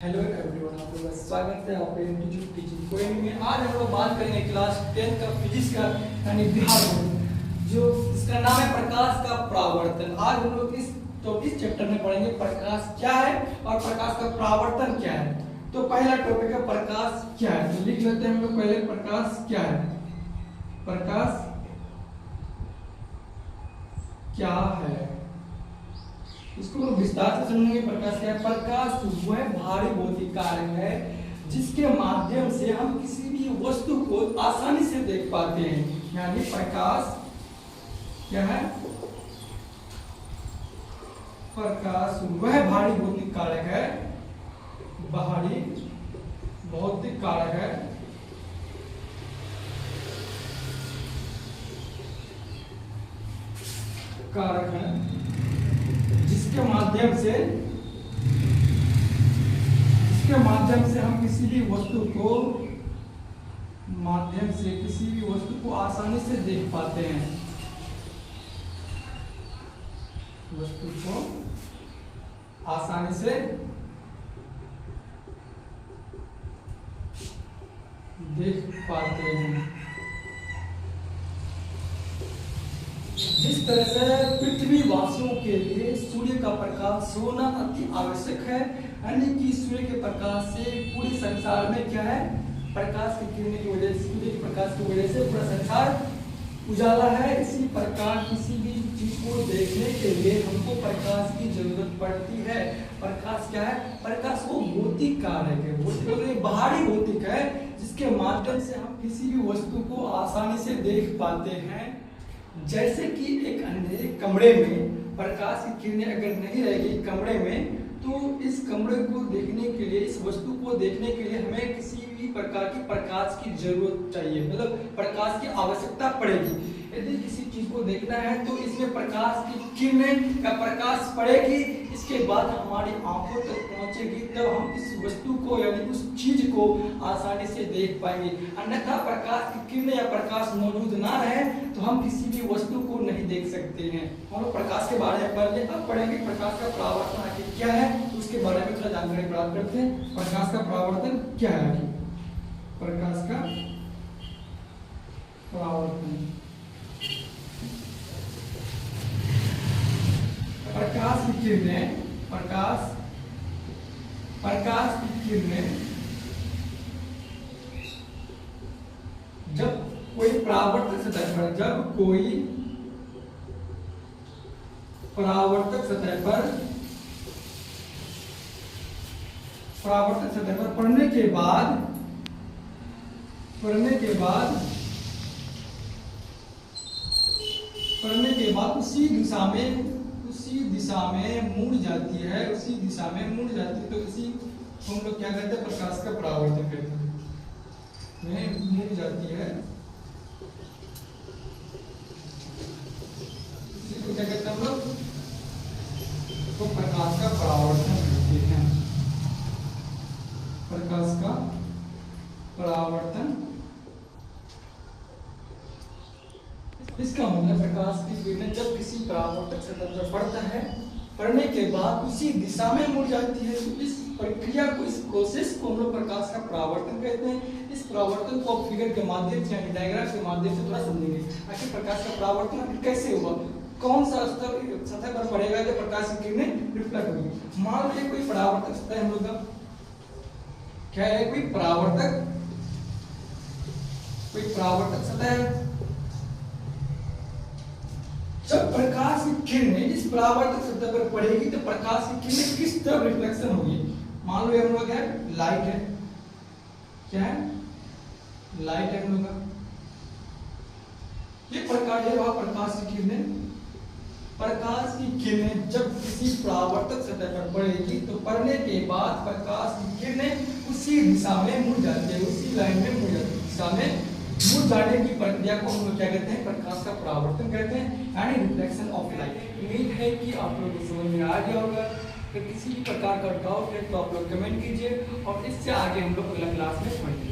Hello everyone, आप लोगों का स्वागत है आपके इंस्टीट्यूट टीचिंग कोई में। आज हम लोग बात करेंगे क्लास 10 का फिजिक्स का यानी बिहार बोर्ड, जो इसका नाम है प्रकाश का परावर्तन। आज हम लोग इस चैप्टर में पढ़ेंगे प्रकाश क्या है और प्रकाश का परावर्तन क्या है। तो पहला टॉपिक है प्रकाश क्या है, तो लिख लेते हैं हम लोग पहले प्रकाश क्या है। प्रकाश क्या है इसको लोग विस्तार से समझेंगे। प्रकाश क्या है? प्रकाश वह भारी भौतिक कार्य है जिसके माध्यम से हम किसी भी वस्तु को आसानी से देख पाते हैं। यानी प्रकाश क्या है? प्रकाश वह भारी भौतिक कारक है, भारी भौतिक कारक है जिसके माध्यम से हम किसी भी वस्तु को आसानी से देख पाते हैं। वस्तु को आसानी से देख पाते हैं। जिस तरह से पृथ्वी वासियों के लिए सूर्य का प्रकाश होना अति आवश्यक है, यानी कि सूर्य के प्रकाश से पूरे संसार में क्या है? प्रकाश की किरणें की वजह से, सूर्य के प्रकाश की वजह से पूरा संसार उजाला है। इसी प्रकार किसी भी चीज को देखने के लिए हमको प्रकाश की जरूरत पड़ती है। प्रकाश क्या है? प्रकाश वो भौतिक कारक है, भौतिक बाहरी भौतिक है जिसके माध्यम से हम किसी भी वस्तु को आसानी से देख पाते हैं। जैसे कि एक अंधेरे कमरे में प्रकाश की किरणें अगर नहीं रहेगी कमरे में, तो इस कमरे को देखने के लिए, इस वस्तु को देखने के लिए हमें किसी भी प्रकार की प्रकाश की जरूरत चाहिए, मतलब प्रकाश की आवश्यकता पड़ेगी। यदि किसी चीज को देखना है तो इसमें प्रकाश की किरणें का प्रकाश पड़ेगी, इसके बाद हमारी आंखों तक पहुंचेगी, तब हम इस वस्तु को यानी उस चीज को आसानी से देख पाएंगे। अन्यथा प्रकाश की किरणें या प्रकाश मौजूद ना रहे तो हम किसी भी वस्तु को नहीं देख सकते हैं। हम लोग प्रकाश के बारे में पढ़ लें, अब पढ़ेंगे प्रकाश का परावर्तन आखिर क्या है, तो उसके बारे में थोड़ा जानकारी प्राप्त करते हैं। प्रकाश का परावर्तन क्या है? प्रकाश का परावर्तन, प्रकाश की किरणें, प्रकाश की किरणें जब कोई परावर्तक सतह पर, परावर्तक सतह पर पड़ने के बाद उसी दिशा में मुड़ जाती है, तो इसी हम लोग क्या कहते हैं? प्रकाश का परावर्तन कहते हैं। मुड़ जाती है, इसी को क्या कहते हैं हम लोग? तो प्रकाश का परावर्तन कहते हैं। प्रकाश का परावर्तन, इसका मतलब प्रकाश की किरणें जब किसी परावर्तक सतह पर पड़ता है, पड़ने के बाद उसी दिशा में मुड़ जाती है, तो इस प्रक्रिया को, इस प्रोसेस को हम लोग प्रकाश का परावर्तन कहते हैं। इस परावर्तन को आप फिगर के माध्यम से यानी डायग्राम के माध्यम से थोड़ा समझेंगे। आखिर प्रकाश का परावर्तन कैसे हुआ, कौन सा स्तर सतह पर पड़ेगा जब प्रकाश की किरणें रिफ्लेक्ट होगी। मान लीजिए कोई परावर्तक सतह हम लोग का क्या है? कोई परावर्तक सतह है। जब प्रकाश की किरणें इस परावर्तक सतह पर पड़ेगी तो प्रकाश की किरणें किस तरफ रिफ्लेक्शन होगी? मान लो हम लोग है लाइट है, क्या है? लाइट है हम लोग का। ये प्रकाश है वह प्रकाश की किरणें जब किसी परावर्तक सतह पर पड़ेगी तो पड़ने के बाद प्रकाश की किरणें उसी दिशा में मुड़ जाती है, उसी लाइन में मुड़ जाती है, दिशा में मुड़ जाने की प्रक्रिया को हम लोग क्या कहते हैं? प्रकाश का परावर्तन कहते हैं, यानी रिफ्लेक्शन ऑफ लाइट। उम्मीद है कि आप लोगों को समझ में आ गया होगा। अगर किसी भी प्रकार का डाउट है तो आप लोग कमेंट कीजिए और इससे आगे हम लोग अगला क्लास में पढ़ेंगे।